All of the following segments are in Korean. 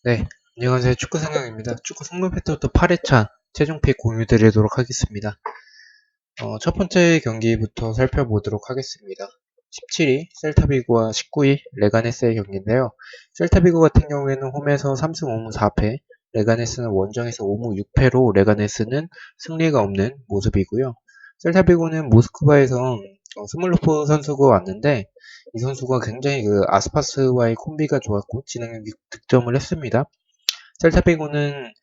네, 안녕하세요. 축구 생각입니다. 축구 성범패부터 8회차 최종픽 공유 드리도록 하겠습니다. 첫 번째 경기부터 살펴보도록 하겠습니다. 17위 셀타비고와 19위 레가네스의 경기인데요. 셀타비고 같은 경우에는 홈에서 3승 5무 4패, 레가네스는 원정에서 5무 6패로 레가네스는 승리가 없는 모습이고요. 셀타비고는 모스크바에서 스몰로포 선수가 왔는데 이 선수가 굉장히 그 아스파스와의 콤비가 좋았고 진행 득점을 했습니다. 셀타비고는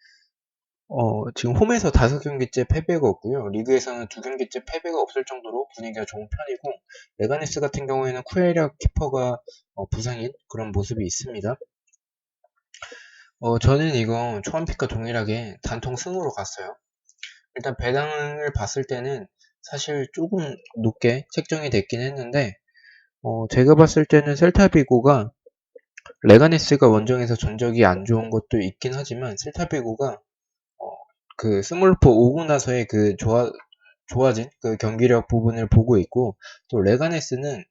지금 홈에서 5경기째 패배가 없고요. 리그에서는 2경기째 패배가 없을 정도로 분위기가 좋은 편이고, 레가네스 같은 경우에는 쿠에라 키퍼가 부상인 그런 모습이 있습니다. 저는 이거 초안픽과 동일하게 단통 승으로 갔어요. 일단 배당을 봤을 때는 사실 조금 높게 책정이 됐긴 했는데, 제가 봤을 때는 셀타비고가 레가네스가 원정에서 전적이 안 좋은 것도 있긴 하지만 셀타비고가 어, 그 스몰포 오고 나서의 그 좋아진 그 경기력 부분을 보고 있고, 또 레가네스는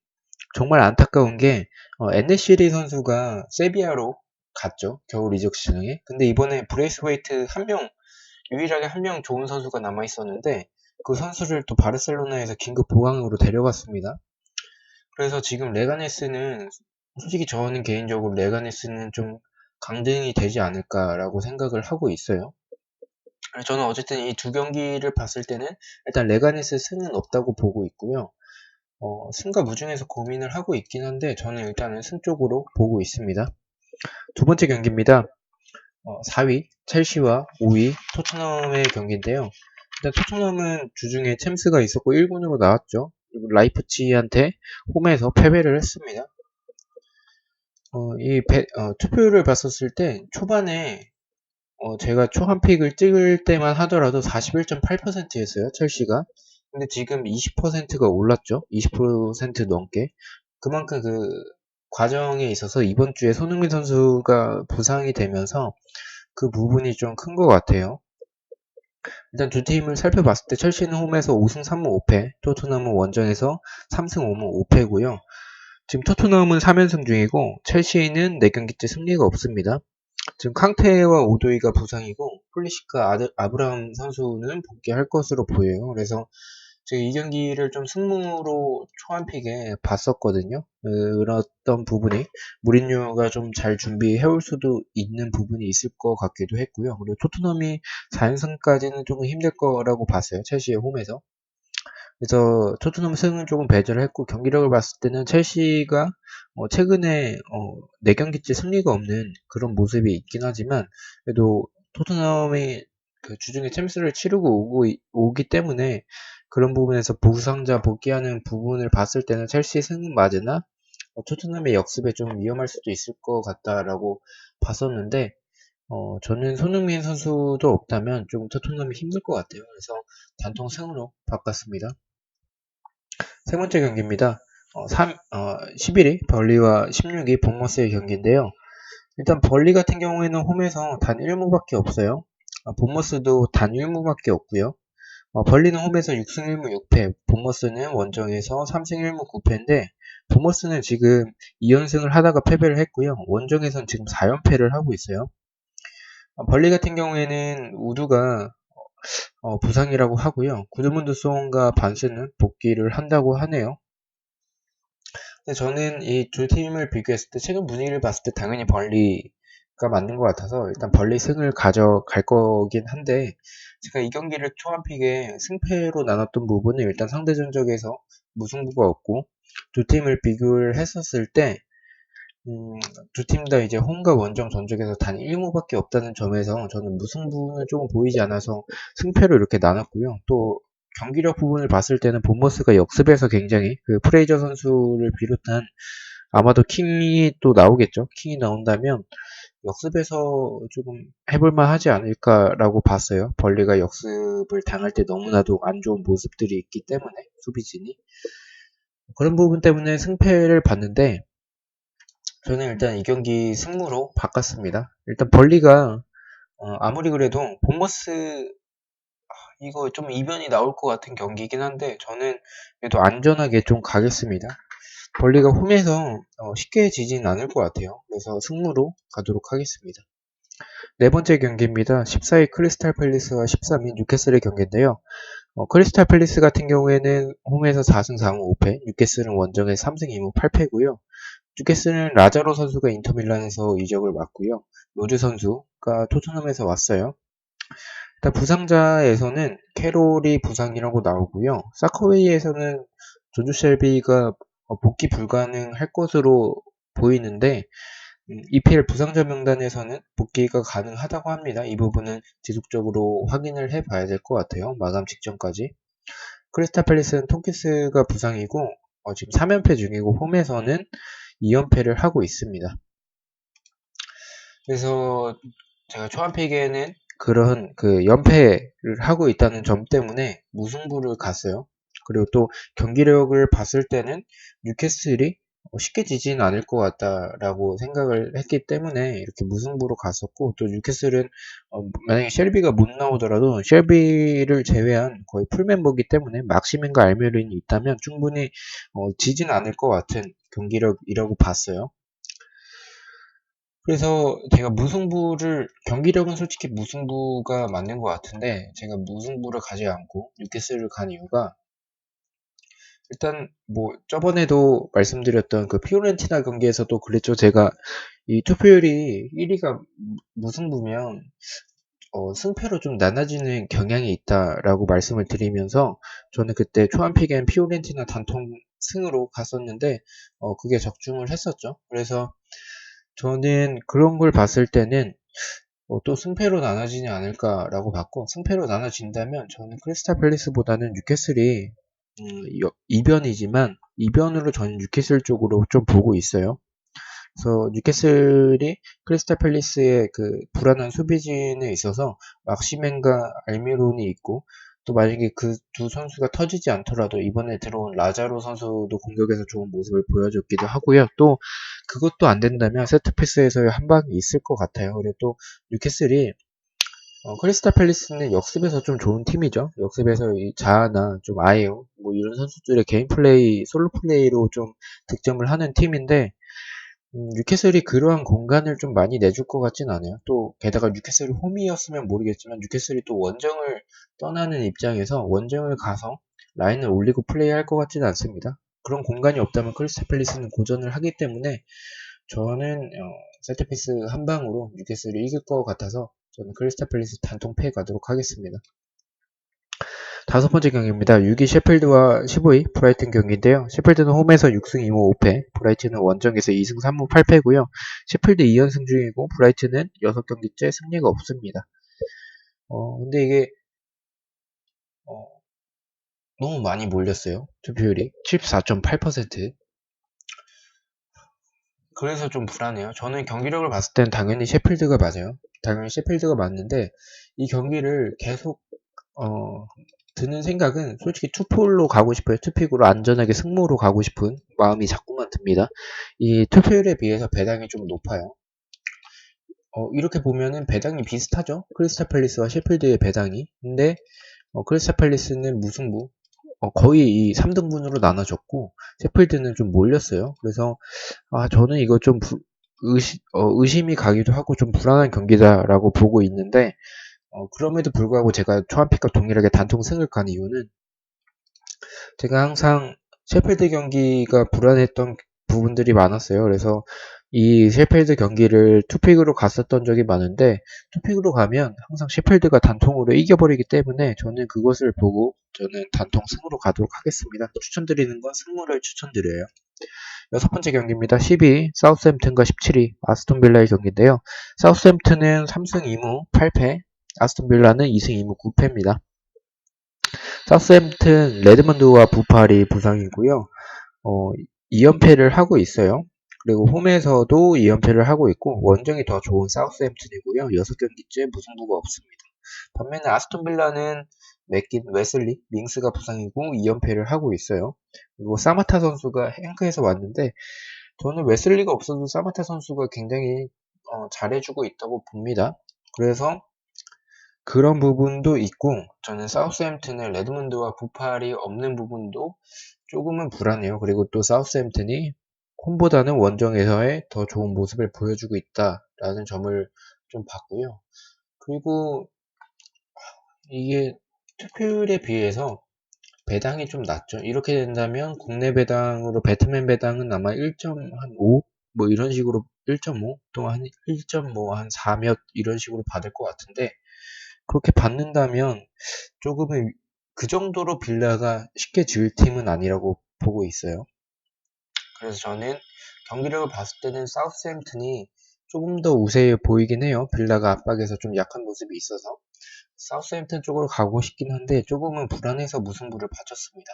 정말 안타까운 게 엔네시리 선수가 세비야로 갔죠. 겨울 이적 시장에. 근데 이번에 브레이스웨이트 유일하게 한 명 좋은 선수가 남아 있었는데 그 선수를 또 바르셀로나에서 긴급 보강으로 데려갔습니다. 그래서 지금 레가네스는 솔직히 저는 개인적으로 레가네스는 좀 강등이 되지 않을까라고 생각을 하고 있어요. 저는 어쨌든 이 두 경기를 봤을 때는 일단 레가네스 승은 없다고 보고 있고요. 승과 무중에서 고민을 하고 있긴 한데 저는 일단은 승 쪽으로 보고 있습니다. 두 번째 경기입니다. 4위 첼시와 5위 토트넘의 경기인데요. 일단 토트넘은 주중에 챔스가 있었고 1군으로 나왔죠. 그리고 라이프치히한테 홈에서 패배를 했습니다. 투표를 봤었을 때 초반에 제가 초반 픽을 찍을 때만 하더라도 41.8%였어요, 첼시가. 근데 지금 20%가 올랐죠? 20% 넘게. 그만큼 그 과정에 있어서 이번 주에 손흥민 선수가 부상이 되면서 그 부분이 좀 큰 것 같아요. 일단 두 팀을 살펴봤을 때 첼시는 홈에서 5승 3무 5패, 토트넘은 원정에서 3승 5무 5패고요. 지금 토트넘은 3연승 중이고 첼시는 4경기째 승리가 없습니다. 지금 캉테와 오도이가 부상이고 폴리시카 아브라함 선수는 복귀할 것으로 보여요. 그래서 제가 이 경기를 좀 승무로 초안픽에 봤었거든요. 그랬던 부분이 무린뉴가 좀 잘 준비해올 수도 있는 부분이 있을 것 같기도 했고요. 그리고 토트넘이 4연승까지는 조금 힘들 거라고 봤어요. 첼시의 홈에서. 그래서 토트넘 승은 조금 배제를 했고 경기력을 봤을 때는 첼시가 최근에 4경기째 승리가 없는 그런 모습이 있긴 하지만 그래도 토트넘이 그 주중에 챔스를 치르고 오기 때문에 그런 부분에서 부상자 복귀하는 부분을 봤을 때는 첼시 승은 맞으나 토트넘의 역습에 좀 위험할 수도 있을 것 같다라고 봤었는데 저는 손흥민 선수도 없다면 좀 토트넘이 힘들 것 같아요. 그래서 단통 승으로 바꿨습니다. 세 번째 경기입니다. 11위 벌리와 16위 본머스의 경기인데요. 일단 벌리 같은 경우에는 홈에서 단 1무밖에 없어요. 본머스도 단 1무밖에 없고요. 벌리는 홈에서 6승 1무 6패, 본머스는 원정에서 3승 1무 9패인데 본머스는 지금 2연승을 하다가 패배를 했고요. 원정에선 지금 4연패를 하고 있어요. 벌리 같은 경우에는 우두가 부상이라고 하고요. 구드문드 송과 반스는 복귀를 한다고 하네요. 근데 저는 이 두 팀을 비교했을 때 최근 분위기를 봤을 때 당연히 벌리가 맞는 것 같아서 일단 벌리 승을 가져갈 거긴 한데 제가 이 경기를 초반픽에 승패로 나눴던 부분은 일단 상대 전적에서 무승부가 없고 두 팀을 비교를 했었을 때 두 팀 다 이제 홈과 원정 전적에서 단 1무밖에 없다는 점에서 저는 무승부는 조금 보이지 않아서 승패로 이렇게 나눴고요. 또 경기력 부분을 봤을 때는 본머스가 역습에서 굉장히 그 프레이저 선수를 비롯한 아마도 킹이 또 나오겠죠. 킹이 나온다면 역습에서 조금 해볼만 하지 않을까라고 봤어요. 벌리가 역습을 당할 때 너무나도 안 좋은 모습들이 있기 때문에 수비진이 그런 부분 때문에 승패를 봤는데 저는 일단 이 경기 승무로 바꿨습니다. 일단 벌리가 아무리 그래도 본머스 이거 좀 이변이 나올 것 같은 경기이긴 한데 저는 그래도 안전하게 좀 가겠습니다. 벌리가 홈에서 쉽게 지진 않을 것 같아요. 그래서 승무로 가도록 하겠습니다. 네 번째 경기입니다. 14위 크리스탈 팰리스와 13위 뉴캐슬의 경기인데요. 크리스탈 팰리스 같은 경우에는 홈에서 4승 4무 5패, 뉴캐슬은 원정에서 3승 2무 8패고요. 뉴캐슬은 라자로 선수가 인터밀란에서 이적을 맡고요. 로즈 선수가 토트넘에서 왔어요. 일단 부상자에서는 캐롤이 부상이라고 나오고요. 사커웨이에서는 조주 셸비가 복귀 불가능할 것으로 보이는데 EPL 부상자 명단에서는 복귀가 가능하다고 합니다. 이 부분은 지속적으로 확인을 해봐야 될 것 같아요. 마감 직전까지. 크리스탈 팰리스는 톰킨스가 부상이고 지금 3연패 중이고 홈에서는 2연패를 하고 있습니다. 그래서 제가 초안픽에는 그런 그 연패를 하고 있다는 점 때문에 무승부를 갔어요. 그리고 또 경기력을 봤을 때는 뉴캐슬이 쉽게 지지는 않을 것 같다라고 생각을 했기 때문에 이렇게 무승부로 갔었고, 또 뉴캐슬은 만약에 셸비가 못 나오더라도 셸비를 제외한 거의 풀멤버이기 때문에 막시맨과 알메린이 있다면 충분히 지지는 않을 것 같은 경기력이라고 봤어요. 그래서 제가 경기력은 솔직히 무승부가 맞는 것 같은데, 제가 무승부를 가지 않고 뉴캐슬을 간 이유가, 일단, 저번에도 말씀드렸던 그 피오렌티나 경기에서도 그랬죠. 제가 이 투표율이 1위가 무승부면, 승패로 좀 나눠지는 경향이 있다라고 말씀을 드리면서, 저는 그때 초안픽엔 피오렌티나 단통 승으로 갔었는데, 그게 적중을 했었죠. 그래서 저는 그런 걸 봤을 때는 또 승패로 나눠지지 않을까라고 봤고, 승패로 나눠진다면 저는 크리스탈 팰리스보다는 뉴캐슬이 이변이지만 이변으로 저는 뉴캐슬 쪽으로 좀 보고 있어요. 그래서 뉴캐슬이 크리스탈 팰리스의 그 불안한 수비진에 있어서 막시맨과 알미론이 있고, 또 만약에 그 두 선수가 터지지 않더라도 이번에 들어온 라자로 선수도 공격에서 좋은 모습을 보여줬기도 하고요. 또 그것도 안 된다면 세트피스에서의 한 방이 있을 것 같아요. 그리고 또 뉴캐슬이 크리스탈 팰리스는 역습에서 좀 좋은 팀이죠. 역습에서 이 자아나 좀 아예요. 이런 선수들의 개인 플레이, 솔로 플레이로 좀 득점을 하는 팀인데, 뉴캐슬이 그러한 공간을 좀 많이 내줄 것 같진 않아요. 또 게다가 뉴캐슬이 홈이었으면 모르겠지만 뉴캐슬이 또 원정을 떠나는 입장에서 원정을 가서 라인을 올리고 플레이할 것 같지는 않습니다. 그런 공간이 없다면 크리스탈 팰리스는 고전을 하기 때문에 저는 세트피스 한 방으로 뉴캐슬이 이길 것 같아서 저는 크리스탈 팰리스 단통 패 가도록 하겠습니다. 다섯 번째 경기입니다. 6위 셰필드와 15위 브라이튼 경기인데요. 셰필드는 홈에서 6승 2무 5패, 브라이튼은 원정에서 2승 3무 8패고요. 셰필드 2연승 중이고 브라이튼은 6경기째 승리가 없습니다. 근데 이게 너무 많이 몰렸어요. 투표율이 74.8%. 그래서 좀 불안해요. 저는 경기력을 봤을 땐 당연히 셰필드가 맞아요. 당연히 셰필드가 맞는데 이 경기를 계속 드는 생각은 솔직히 투폴로 가고 싶어요. 투픽으로 안전하게 승무로 가고 싶은 마음이 자꾸만 듭니다. 이 투표율에 비해서 배당이 좀 높아요. 이렇게 보면은 배당이 비슷하죠. 크리스탈 팰리스와 셰필드의 배당이. 근데 크리스탈 팰리스는 무승부, 거의 이 3등분으로 나눠졌고 셰필드는 좀 몰렸어요. 그래서 저는 이거 좀 의심이 가기도 하고 좀 불안한 경기다라고 보고 있는데, 그럼에도 불구하고 제가 초안픽과 동일하게 단통 승을 간 이유는, 제가 항상 셰필드 경기가 불안했던 부분들이 많았어요. 그래서 이 셰필드 경기를 투픽으로 갔었던 적이 많은데, 투픽으로 가면 항상 셰필드가 단통으로 이겨버리기 때문에 저는 그것을 보고 저는 단통 승으로 가도록 하겠습니다. 추천드리는 건 승무를 추천드려요. 여섯 번째 경기입니다. 10위 사우스햄튼과 17위 아스톤 빌라의 경기인데요. 사우스햄튼은 3승 2무 8패, 아스톤 빌라는 2승 2무 9패입니다. 사우스햄튼 레드먼드와 부팔이 부상이고요. 2연패를 하고 있어요. 그리고 홈에서도 2연패를 하고 있고 원정이 더 좋은 사우스햄튼이고요. 6경기째 무승부가 없습니다. 반면에 아스톤 빌라는 웨슬리, 밍스가 부상이고 2연패를 하고 있어요. 그리고 사마타 선수가 행크에서 왔는데, 저는 웨슬리가 없어도 사마타 선수가 굉장히 잘해주고 있다고 봅니다. 그래서 그런 부분도 있고, 저는 사우스햄튼의 레드먼드와 부팔이 없는 부분도 조금은 불안해요. 그리고 또 사우스햄튼이 홈보다는 원정에서의 더 좋은 모습을 보여주고 있다 라는 점을 좀 봤고요. 그리고 이게 투표율에 비해서 배당이 좀 낮죠. 이렇게 된다면 국내 배당으로 배트맨 배당은 아마 1.5 뭐 이런 식으로 1.5 또는 한 1.뭐 한 4 몇 이런 식으로 받을 것 같은데, 그렇게 받는다면 조금은 그 정도로 빌라가 쉽게 지을 팀은 아니라고 보고 있어요. 그래서 저는 경기력을 봤을 때는 사우스햄튼이 조금 더 우세해 보이긴 해요. 빌라가 압박에서 좀 약한 모습이 있어서 사우스햄튼 쪽으로 가고 싶긴 한데 조금은 불안해서 무승부를 봐줬습니다.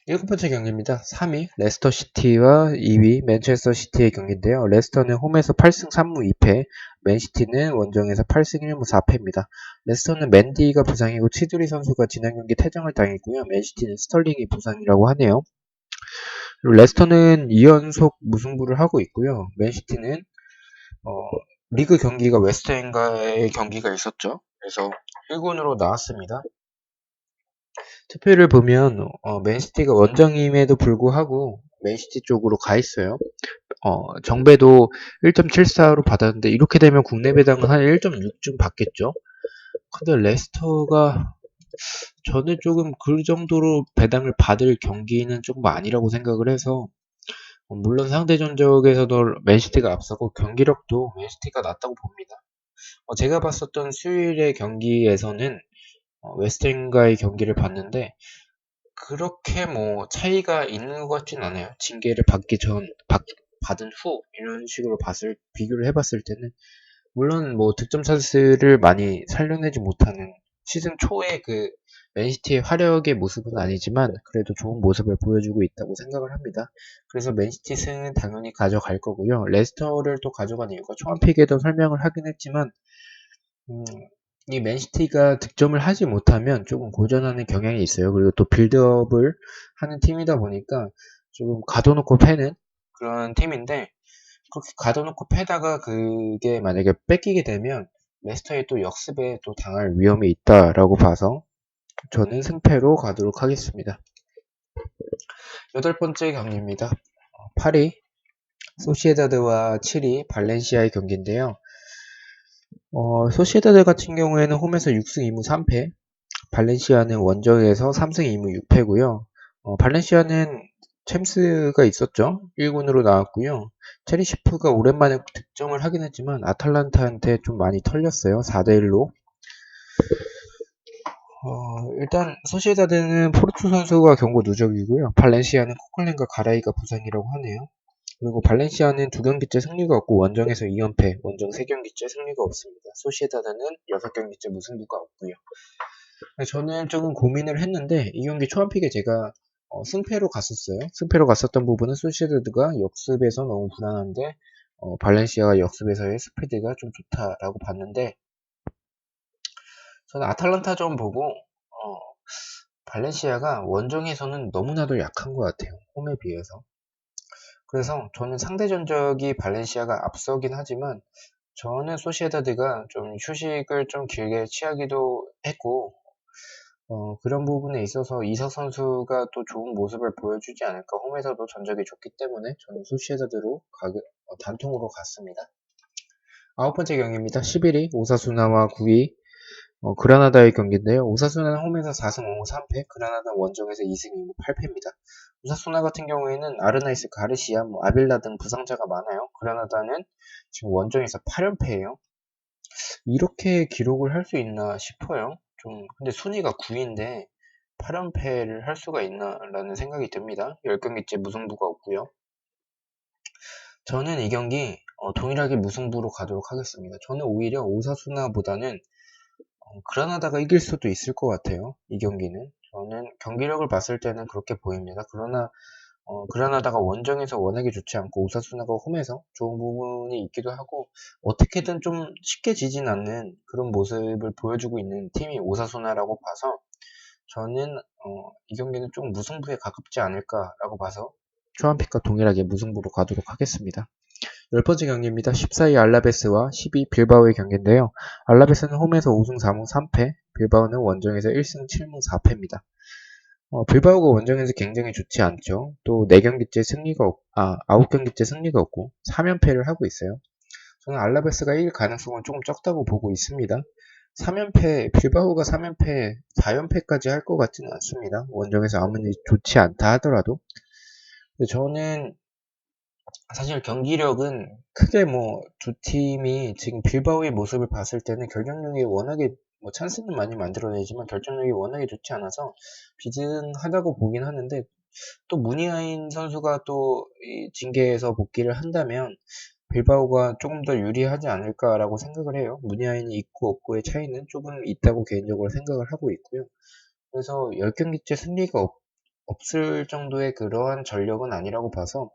일곱 번째 경기입니다. 3위 레스터 시티와 2위 맨체스터 시티의 경기인데요. 레스터는 홈에서 8승 3무 2패, 맨시티는 원정에서 8승 1무 4패입니다. 레스터는 맨디가 부상이고 치두리 선수가 지난 경기 퇴장을 당했고요. 맨시티는 스털링이 부상이라고 하네요. 그리고 레스터는 2연속 무승부를 하고 있고요. 맨시티는 리그 경기가 웨스트햄과의 경기가 있었죠. 그래서 1군으로 나왔습니다. 투표를 보면 맨시티가 원정임에도 불구하고 맨시티 쪽으로 가 있어요. 정배도 1.74로 받았는데 이렇게 되면 국내 배당은 한 1.6쯤 받겠죠. 근데 레스터가 저는 조금 그 정도로 배당을 받을 경기는 조금 아니라고 생각을 해서, 물론 상대 전적에서도 맨시티가 앞서고 경기력도 맨시티가 낫다고 봅니다. 제가 봤었던 수요일의 경기에서는 웨스트햄과의 경기를 봤는데 그렇게 뭐 차이가 있는 것 같진 않아요. 징계를 받은 후 이런 식으로 비교를 해봤을 때는 물론 뭐 득점 찬스를 많이 살려내지 못하는 시즌 초의 그 맨시티의 화력의 모습은 아니지만 그래도 좋은 모습을 보여주고 있다고 생각을 합니다. 그래서 맨시티 승은 당연히 가져갈 거고요. 레스터를 또 가져간 이유가 초반픽에도 설명을 하긴 했지만 이 맨시티가 득점을 하지 못하면 조금 고전하는 경향이 있어요. 그리고 또 빌드업을 하는 팀이다 보니까 조금 가둬놓고 패는 그런 팀인데, 그렇게 가둬놓고 패다가 그게 만약에 뺏기게 되면 레스터의 또 역습에 또 당할 위험이 있다라고 봐서 저는 승패로 가도록 하겠습니다. 여덟 번째 경기입니다. 8위 소시에다드와 7위 발렌시아의 경기인데요. 소시에다드 같은 경우에는 홈에서 6승 2무 3패, 발렌시아는 원정에서 3승 2무 6패고요. 발렌시아는 챔스가 있었죠. 1군으로 나왔고요. 체리시프가 오랜만에 득점을 하긴 했지만 아탈란타한테 좀 많이 털렸어요. 4대1로. 일단 소시에다드는 포르투 선수가 경고 누적이고요. 발렌시아는 코클랜과 가라이가 부상이라고 하네요. 그리고 발렌시아는 2경기째 승리가 없고 원정에서 2연패, 원정 3경기째 승리가 없습니다. 소시에다드는 6경기째 무승부가 없고요. 저는 조금 고민을 했는데 이 경기 초반픽에 제가 승패로 갔었어요. 승패로 갔었던 부분은 소시에다드가 역습에서 너무 불안한데 발렌시아가 역습에서의 스피드가 좀 좋다라고 봤는데, 저는 아탈란타전 보고 발렌시아가 원정에서는 너무나도 약한 것 같아요. 홈에 비해서. 그래서 저는 상대 전적이 발렌시아가 앞서긴 하지만 저는 소시에다드가 좀 휴식을 좀 길게 취하기도 했고 그런 부분에 있어서 이석 선수가 또 좋은 모습을 보여주지 않을까. 홈에서도 전적이 좋기 때문에 저는 소시에다드로 단통으로 갔습니다. 아홉 번째 경기입니다. 11위 오사수나와 9위 그라나다의 경기인데요. 오사수나는 홈에서 4승 5무 3패, 그라나다는 원정에서 2승 2무 8패입니다. 오사수나 같은 경우에는 아르나이스, 가르시아, 아빌라 등 부상자가 많아요. 그라나다는 지금 원정에서 8연패예요. 이렇게 기록을 할 수 있나 싶어요. 근데 순위가 9위인데 8연패를 할 수가 있나 라는 생각이 듭니다. 10경기째 무승부가 없고요. 저는 이 경기 동일하게 무승부로 가도록 하겠습니다. 저는 오히려 오사수나보다는 그라나다가 이길 수도 있을 것 같아요. 이 경기는. 저는 경기력을 봤을 때는 그렇게 보입니다. 그러나 그라나다가 원정에서 워낙에 좋지 않고 오사수나가 홈에서 좋은 부분이 있기도 하고 어떻게든 좀 쉽게 지진 않는 그런 모습을 보여주고 있는 팀이 오사수나라고 봐서 저는 이 경기는 좀 무승부에 가깝지 않을까라고 봐서 초안픽과 동일하게 무승부로 가도록 하겠습니다. 열 번째 경기입니다. 14위 알라베스와 12위 빌바오의 경기인데요. 알라베스는 홈에서 5승 4무 3패, 빌바오는 원정에서 1승 7무 4패입니다. 빌바오가 원정에서 굉장히 좋지 않죠. 또 9경기째 승리가 9경기째 승리가 없고 3연패를 하고 있어요. 저는 알라베스가 이길 가능성은 조금 적다고 보고 있습니다. 3연패, 빌바오가 3연패, 4연패까지 할 것 같지는 않습니다. 원정에서 아무리 좋지 않다 하더라도. 근데 저는 사실 경기력은 크게 뭐 두 팀이 지금 빌바오의 모습을 봤을 때는 결정력이 워낙에 뭐 찬스는 많이 만들어내지만 결정력이 워낙에 좋지 않아서 비등하다고 보긴 하는데, 또 무니아인 선수가 또 이 징계에서 복귀를 한다면 빌바오가 조금 더 유리하지 않을까라고 생각을 해요. 무니아인이 있고 없고의 차이는 조금 있다고 개인적으로 생각을 하고 있고요. 그래서 10경기째 승리가 없을 정도의 그러한 전력은 아니라고 봐서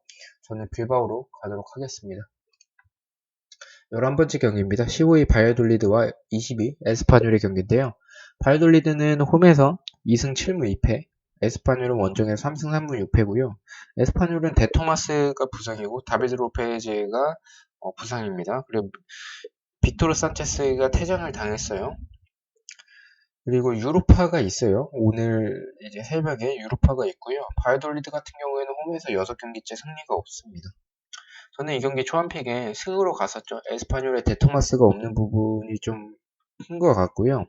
저는 빌바오로 가도록 하겠습니다. 11번째 경기입니다. 15위 바이아돌리드와 22 에스파뇰의 경기인데요. 바이아돌리드는 홈에서 2승 7무 2패, 에스파뇰은 원정에서 3승 3무 6패고요. 에스파뇰은 데토마스가 부상이고 다비드 로페즈가 부상입니다. 그리고 빅토르 산체스가 퇴장을 당했어요. 그리고 유로파가 있어요. 오늘 이제 새벽에 유로파가 있고요. 바이아돌리드 같은 경우에는 홈에서 6경기째 승리가 없습니다. 저는 이 경기 초반픽에 승으로 갔었죠. 에스파뇰의 데토마스가 없는 부분이 좀 큰 것 같고요.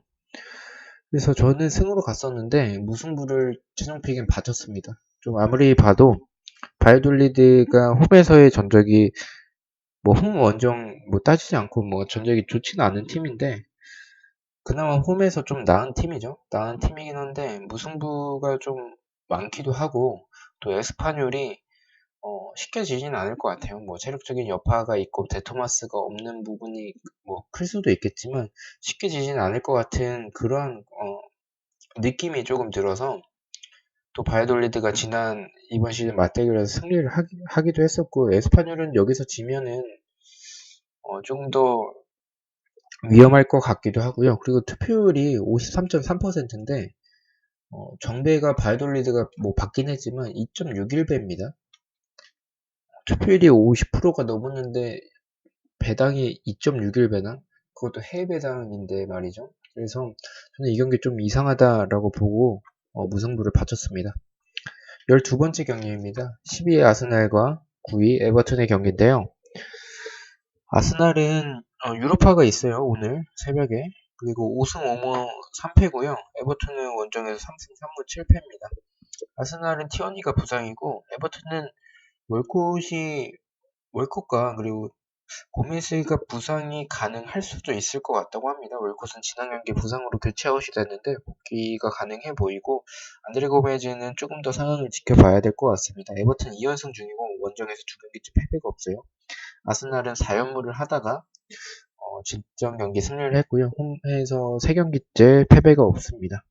그래서 저는 승으로 갔었는데 무승부를 최종픽엔 봐줬습니다. 좀 아무리 봐도 바이돌리드가 홈에서의 전적이 뭐 홈 원정 뭐 따지지 않고 뭐 전적이 좋지는 않은 팀인데, 그나마 홈에서 좀 나은 팀이죠. 나은 팀이긴 한데 무승부가 좀 많기도 하고, 또 에스파뇰이 쉽게 지지는 않을 것 같아요. 뭐 체력적인 여파가 있고 데토마스가 없는 부분이 뭐 클 수도 있겠지만 쉽게 지지는 않을 것 같은 그런 느낌이 조금 들어서, 또 바이돌리드가 지난 이번 시즌 맞대결에서 승리를 하기도 했었고, 에스파뇰은 여기서 지면은 조금 더 위험할 것 같기도 하고요. 그리고 투표율이 53.3%인데 정배가 바이돌리드가 뭐 받긴 했지만 2.61배입니다. 투표율이 50%가 넘었는데 배당이 2.61배당? 그것도 해외 배당인데 말이죠. 그래서 저는 이 경기 좀 이상하다라고 보고 무승부를 바쳤습니다. 12번째 경기입니다. 12위 아스날과 9위 에버튼의 경기인데요. 아스날은 유로파가 있어요. 오늘 새벽에. 그리고 5승 5무 3패고요. 에버튼은 원정에서 3승 3무 7패입니다. 아스날은 티어니가 부상이고, 에버튼은 월콧과 그리고 고메스가 부상이 가능할 수도 있을 것 같다고 합니다. 월콧은 지난 경기 부상으로 교체 아웃이 됐는데 복귀가 가능해 보이고, 안드레 고메즈는 조금 더 상황을 지켜봐야 될 것 같습니다. 에버튼 2연승 중이고 원정에서 2경기째 패배가 없어요. 아스날은 4연무를 하다가 직전 경기 승리를 했고요. 홈에서 3경기째 패배가 없습니다.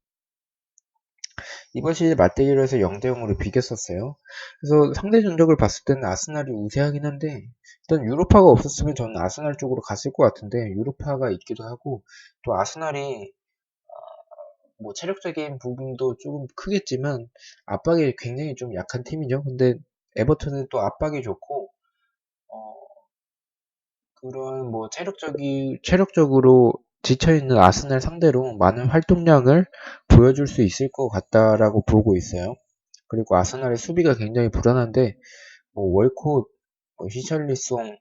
이번 시즌 맞대결에서 0대0으로 비겼었어요. 그래서 상대 전적을 봤을 때는 아스날이 우세하긴 한데, 일단 유로파가 없었으면 저는 아스날 쪽으로 갔을 것 같은데 유로파가 있기도 하고, 또 아스날이 뭐 체력적인 부분도 조금 크겠지만 압박이 굉장히 좀 약한 팀이죠. 근데 에버튼은 또 압박이 좋고 어, 그런 뭐 체력적으로 지쳐있는 아스날 상대로 많은 활동량을 보여줄 수 있을 것 같다라고 보고 있어요. 그리고 아스날의 수비가 굉장히 불안한데, 뭐 월콧, 뭐 히샬리송,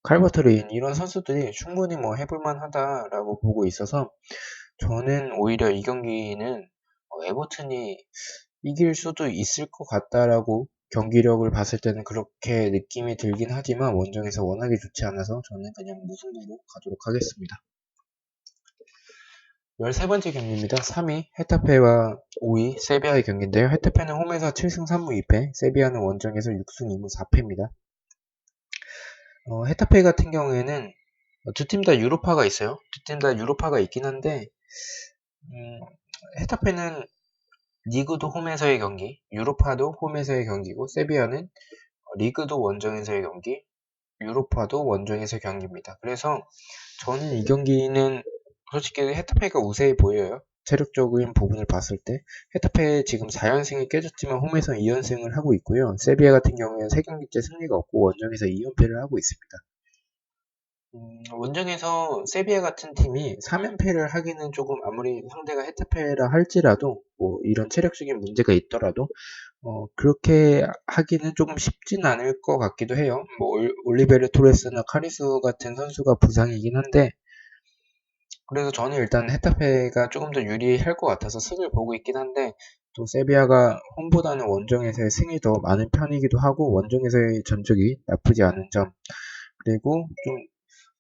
칼버트레인 이런 선수들이 충분히 뭐 해볼만 하다라고 보고 있어서 저는 오히려 이 경기는 에버튼이 이길 수도 있을 것 같다라고 경기력을 봤을 때는 그렇게 느낌이 들긴 하지만 원정에서 워낙에 좋지 않아서 저는 그냥 무승부로 가도록 하겠습니다. 13번째 경기입니다. 3위 헤타페와 5위 세비야의 경기인데요. 헤타페는 홈에서 7승 3무 2패, 세비야는 원정에서 6승 2무 4패입니다. 헤타페 같은 경우에는 두 팀 다 유로파가 있어요. 두 팀 다 유로파가 있긴 한데 헤타페는 리그도 홈에서의 경기, 유로파도 홈에서의 경기고, 세비야는 리그도 원정에서의 경기, 유로파도 원정에서의 경기입니다. 그래서 저는 이 경기는 솔직히 헤타페가 우세해 보여요. 체력적인 부분을 봤을 때 헤타페 지금 4연승이 깨졌지만 홈에서 2연승을 하고 있고요. 세비야 같은 경우에는 3경기째 승리가 없고 원정에서 2연패를 하고 있습니다. 원정에서 세비야 같은 팀이 3연패를 하기는 조금 아무리 상대가 헤타페라 할지라도 뭐 이런 체력적인 문제가 있더라도 그렇게 하기는 조금 쉽진 않을 것 같기도 해요. 뭐 올리베르 토레스나 카리스 같은 선수가 부상이긴 한데 그래서 저는 일단 헤타페가 조금 더 유리할 것 같아서 승을 보고 있긴 한데 또 세비야가 홈보다는 원정에서의 승이 더 많은 편이기도 하고 원정에서의 전적이 나쁘지 않은 점 그리고 좀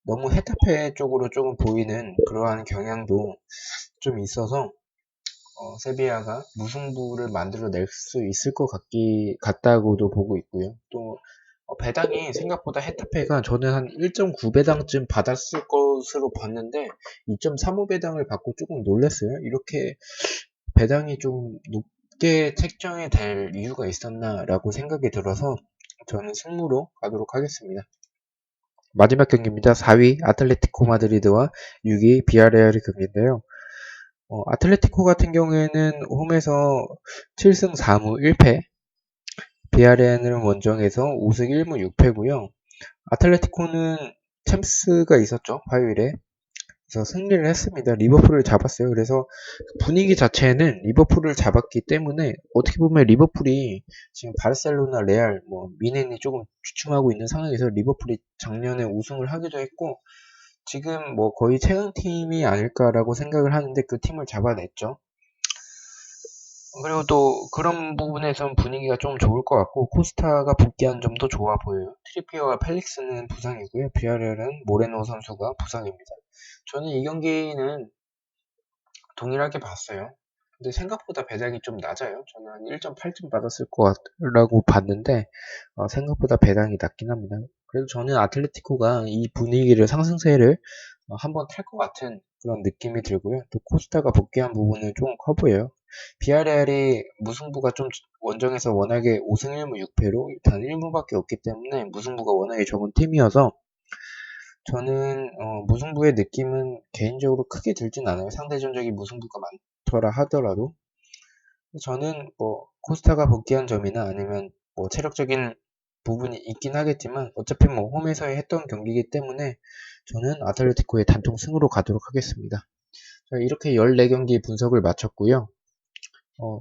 너무 헤타페 쪽으로 조금 보이는 그러한 경향도 좀 있어서 세비야가 무승부를 만들어낼 수 있을 것 같다고도 보고 있고요. 또 배당이 생각보다 헤타페가 저는 한 1.9배당쯤 받았을 것으로 봤는데 2.35배당을 받고 조금 놀랐어요. 이렇게 배당이 좀 높게 책정이 될 이유가 있었나라고 생각이 들어서 저는 승무로 가도록 하겠습니다. 마지막 경기입니다. 4위 아틀레티코 마드리드와 6위 비아레알의 경기인데요. 아틀레티코 같은 경우에는 홈에서 7승 4무 1패, 비아레알은 원정에서 5승 1무 6패고요. 아틀레티코는 챔스가 있었죠, 화요일에. 그래서 승리를 했습니다. 리버풀을 잡았어요. 그래서 분위기 자체는 리버풀을 잡았기 때문에 어떻게 보면 리버풀이 지금 바르셀로나, 레알, 뭐 미넨이 조금 주춤하고 있는 상황에서 리버풀이 작년에 우승을 하기도 했고 지금 뭐 거의 최강팀이 아닐까라고 생각을 하는데 그 팀을 잡아냈죠. 그리고 또 그런 부분에선 분위기가 좀 좋을 것 같고 코스타가 복귀한 점도 좋아 보여요. 트리피어와 펠릭스는 부상이고요. 비아레알은 모레노 선수가 부상입니다. 저는 이 경기는 동일하게 봤어요. 근데 생각보다 배당이 좀 낮아요. 저는 한 1.8점 받았을 거라고 봤는데 생각보다 배당이 낮긴 합니다. 그래도 저는 아틀레티코가 이 분위기를 상승세를 한번 탈 것 같은 그런 느낌이 들고요. 또 코스타가 복귀한 부분은 조금 커 보여요. 비아레알이 무승부가 좀 원정에서 워낙에 5승 1무 6패로 단 1무밖에 없기 때문에 무승부가 워낙에 적은 팀이어서 저는 무승부의 느낌은 개인적으로 크게 들진 않아요. 상대 전적이 무승부가 많더라 하더라도 저는 뭐 코스타가 복귀한 점이나 아니면 뭐 체력적인 부분이 있긴 하겠지만 어차피 뭐 홈에서 했던 경기이기 때문에 저는 아틀레티코의 단통 승으로 가도록 하겠습니다. 자, 이렇게 14경기 분석을 마쳤고요.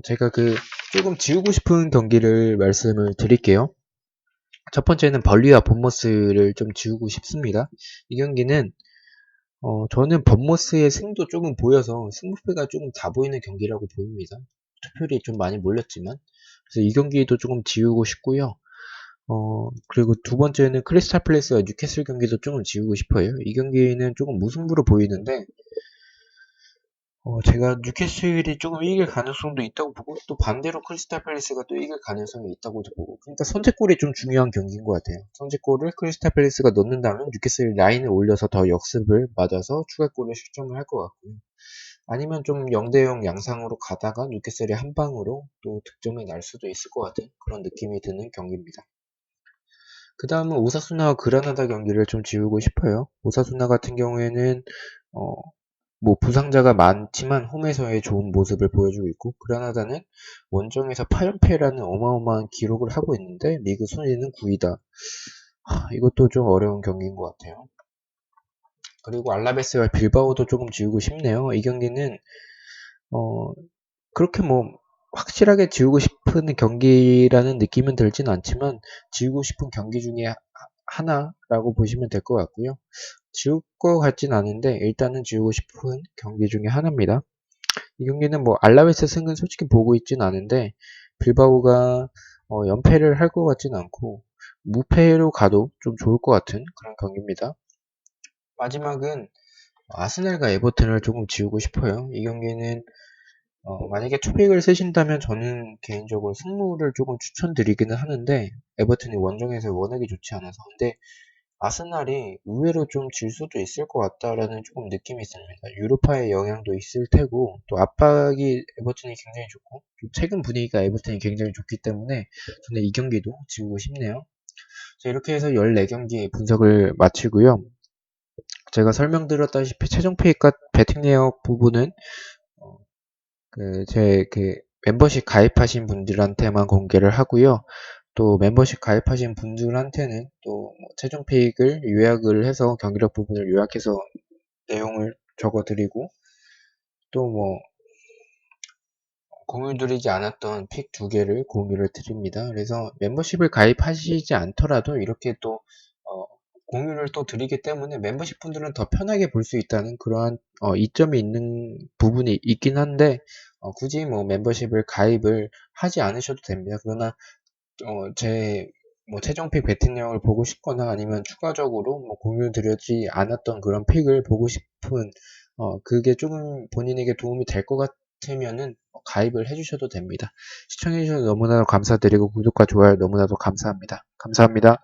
제가 조금 지우고 싶은 경기를 말씀을 드릴게요. 첫 번째는 벌리와 본머스를 좀 지우고 싶습니다. 이 경기는 저는 번머스의 승도 조금 보여서 승부패가 조금 다 보이는 경기라고 보입니다. 투표율이 좀 많이 몰렸지만 그래서 이 경기도 조금 지우고 싶고요. 그리고 두 번째는 크리스탈 플레이스와 뉴캐슬 경기도 조금 지우고 싶어요. 이 경기는 조금 무승부로 보이는데 제가 뉴캐슬이 조금 이길 가능성도 있다고 보고 또 반대로 크리스탈 팰리스가 또 이길 가능성이 있다고도 보고 그러니까 선제골이 좀 중요한 경기인 것 같아요. 선제골을 크리스탈 팰리스가 넣는다면 뉴캐슬 라인을 올려서 더 역습을 맞아서 추가골을 실점을 할 것 같고요. 아니면 좀 0대0 양상으로 가다가 뉴캐슬이 한 방으로 또 득점이 날 수도 있을 것 같은 그런 느낌이 드는 경기입니다. 그 다음은 오사수나와 그라나다 경기를 좀 지우고 싶어요. 오사수나 같은 경우에는 뭐 부상자가 많지만 홈에서의 좋은 모습을 보여주고 있고 그라나다는 원정에서 8연패라는 어마어마한 기록을 하고 있는데 리그 순위는 9위다. 이것도 좀 어려운 경기인 것 같아요. 그리고 알라베스와 빌바오도 조금 지우고 싶네요. 이 경기는 그렇게 뭐 확실하게 지우고 싶은 경기라는 느낌은 들진 않지만 지우고 싶은 경기 중에 하나라고 보시면 될 것 같고요. 지울 것 같진 않은데 일단은 지우고 싶은 경기 중에 하나입니다. 이 경기는 뭐 알라베스 승은 솔직히 보고 있진 않은데 빌바오가 연패를 할 것 같진 않고 무패로 가도 좀 좋을 것 같은 그런 경기입니다. 마지막은 아스날과 에버튼을 조금 지우고 싶어요. 이 경기는 만약에 투픽을 쓰신다면 저는 개인적으로 승무를 조금 추천드리기는 하는데 에버튼이 원정에서 워낙에 좋지 않아서 근데 아스날이 의외로 좀 질 수도 있을 것 같다라는 조금 느낌이 있습니다. 유로파의 영향도 있을 테고 또 압박이 에버튼이 굉장히 좋고 최근 분위기가 에버튼이 굉장히 좋기 때문에 저는 이 경기도 지우고 싶네요. 자, 이렇게 해서 14경기 분석을 마치고요. 제가 설명드렸다시피 최종 페이값 베팅 내역 부분은 제 멤버십 가입하신 분들한테만 공개를 하고요. 또 멤버십 가입하신 분들한테는 또 뭐 최종 픽을 요약을 해서 경기력 부분을 요약해서 내용을 적어드리고 또 뭐 공유 드리지 않았던 픽 2개를 공유를 드립니다. 그래서 멤버십을 가입하시지 않더라도 이렇게 또 공유를 또 드리기 때문에 멤버십 분들은 더 편하게 볼 수 있다는 그러한 이점이 있는 부분이 있긴 한데 굳이 뭐 멤버십을 가입을 하지 않으셔도 됩니다. 그러나 제 뭐 최종픽 배팅 내용을 보고 싶거나 아니면 추가적으로 뭐 공유 드리지 않았던 그런 픽을 보고 싶은 그게 조금 본인에게 도움이 될 것 같으면은 가입을 해주셔도 됩니다. 시청해주셔서 너무나도 감사드리고 구독과 좋아요 너무나도 감사합니다. 감사합니다.